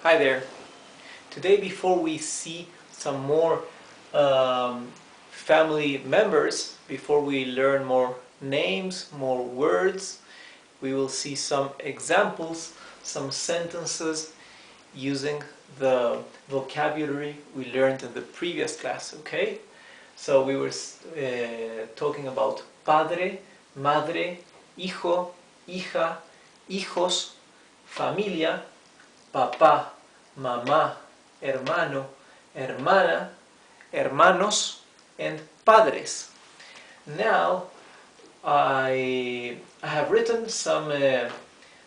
Hi there. Today, before we see some more family members, before we learn more names, more words, we will see some examples, some sentences using the vocabulary we learned in the previous class, okay? So we were talking about padre, madre, hijo, hija, hijos, familia, papá, mamá, hermano, hermana, hermanos, and padres. Now, I have written some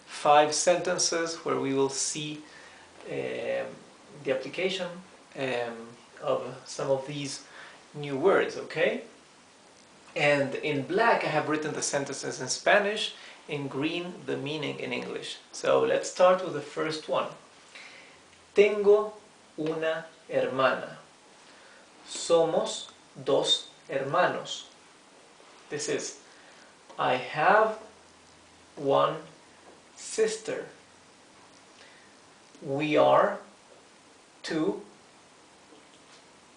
5 sentences where we will see the application of some of these new words, okay? And in black I have written the sentences in Spanish, in green the meaning in English. So let's start with the first one. Tengo una hermana. Somos dos hermanos. This is, I have one sister. We are two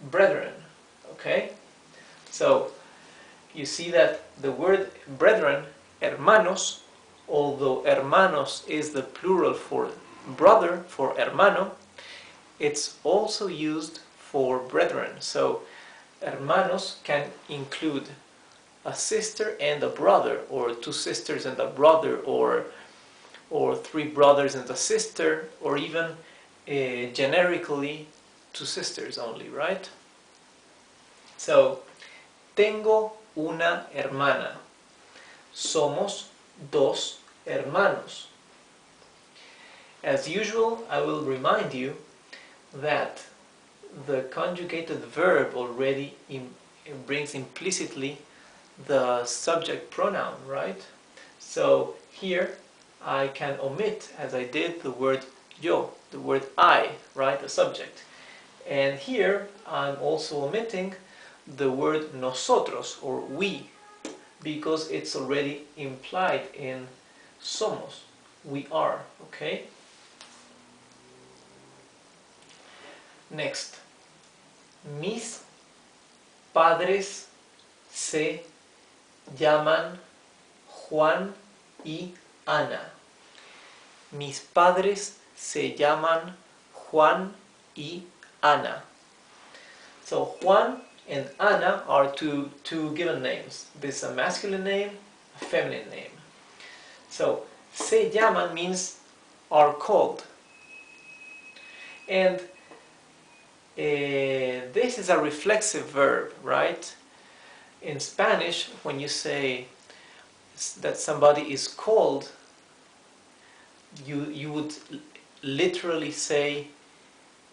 brethren. Okay? So, you see that the word brethren, hermanos, although hermanos is the plural for brother, for hermano, it's also used for brethren. So, hermanos can include a sister and a brother, or two sisters and a brother, or 3 brothers and a sister, or even generically 2 sisters only, right? So, tengo una hermana. Somos dos hermanos. As usual, I will remind you that the conjugated verb already brings implicitly the subject pronoun, right? So here I can omit, as I did, the word yo, the word I, right, the subject. And here I'm also omitting the word nosotros, or we, because it's already implied in somos, we are, okay? Next, mis padres se llaman Juan y Ana. Mis padres se llaman Juan y Ana. So Juan and Ana are two given names. This is a masculine name, a feminine name. So se llaman means are called. And this is a reflexive verb, right? In Spanish, when you say that somebody is called, you would literally say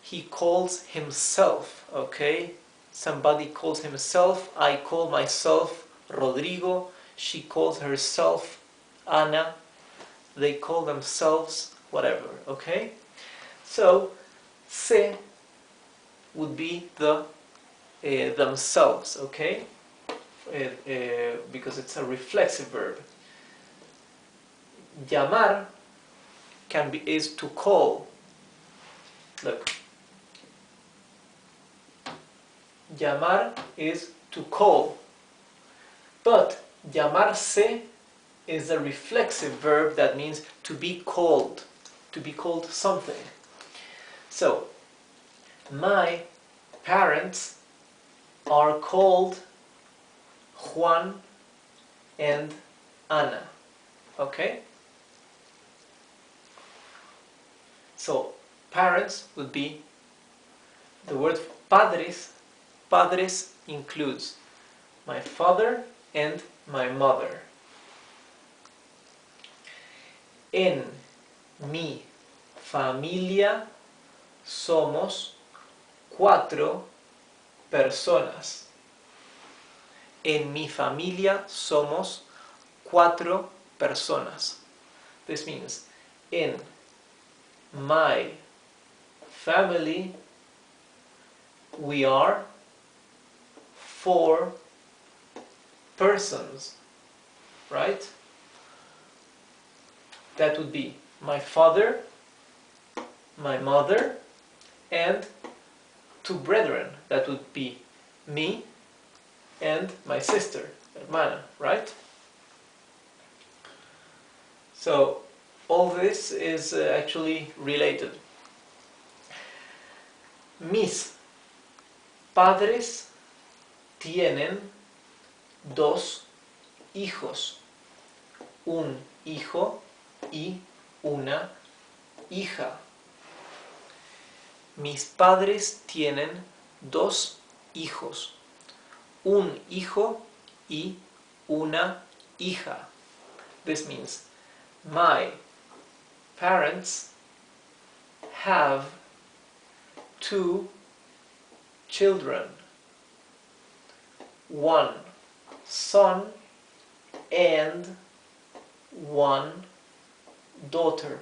he calls himself, okay? Somebody calls himself, I call myself Rodrigo, she calls herself Ana, they call themselves whatever, okay? So, se would be the themselves, okay? Because it's a reflexive verb. Llamar is to call. Look. Llamar is to call. But llamarse is a reflexive verb that means to be called something. So, my parents are called Juan and Ana. Okay? So, parents would be the word padres. Padres includes my father and my mother. En mi familia somos 4 personas. En mi familia somos 4 personas. This means in my family we are 4 persons, right? That would be my father, my mother, and two brethren. That would be me and my sister, hermana, right? So all this is actually related. Mis padres tienen dos hijos, un hijo y una hija. Mis padres tienen dos hijos, un hijo y una hija. This means my parents have two children, one son and one daughter.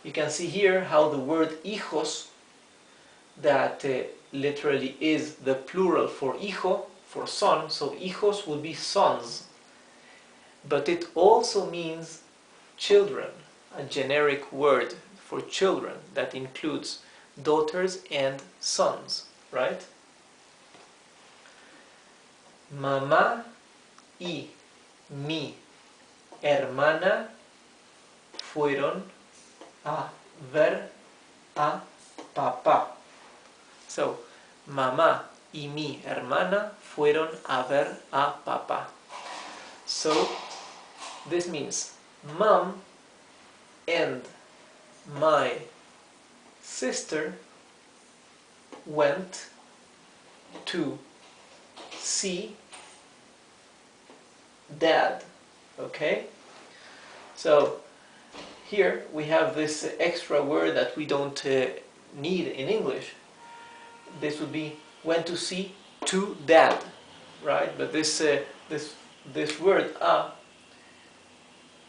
You can see here how the word hijos, that literally is the plural for hijo, for son, so hijos would be sons, but it also means children, a generic word for children that includes daughters and sons, right? Mamá y mi hermana fueron a ver a papá. So, mamá y mi hermana fueron a ver a papá. So, this means mom and my sister went to see dad. Okay? So, here we have this extra word that we don't need in English. This would be went to see to dad, right? But this word a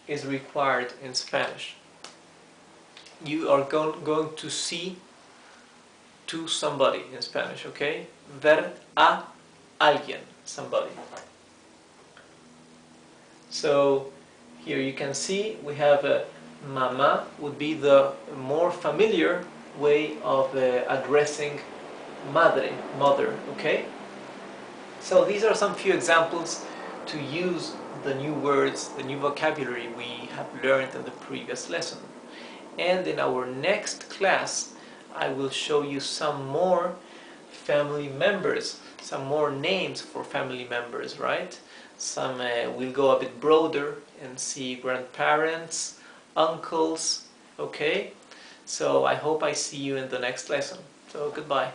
is required in Spanish. You are going to see to somebody in Spanish, okay? Ver a alguien, somebody. So here you can see we have mamá would be the more familiar way of addressing madre, mother, okay? So these are some few examples to use the new words, the new vocabulary we have learned in the previous lesson. And in our next class, I will show you some more family members, some more names for family members, right? Some will go a bit broader and see grandparents, uncles, okay? So I hope I see you in the next lesson. So goodbye.